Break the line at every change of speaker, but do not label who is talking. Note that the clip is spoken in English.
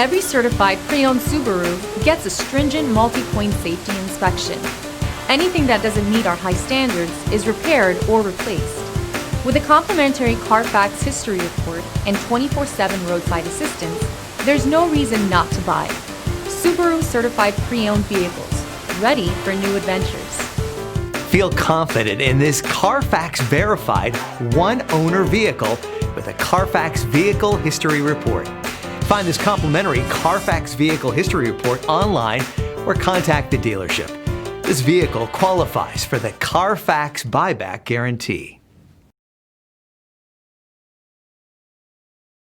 Every certified pre-owned Subaru gets a stringent multi-point safety inspection. Anything that doesn't meet our high standards is repaired or replaced. With a complimentary Carfax history report and 24/7 roadside assistance, there's no reason not to buy. Subaru certified pre-owned vehicles, ready for new adventures.
Feel confident in this Carfax verified one-owner vehicle with a Carfax Vehicle History Report. Find this complimentary Carfax Vehicle History Report online or contact the dealership. This vehicle qualifies for the Carfax Buyback Guarantee.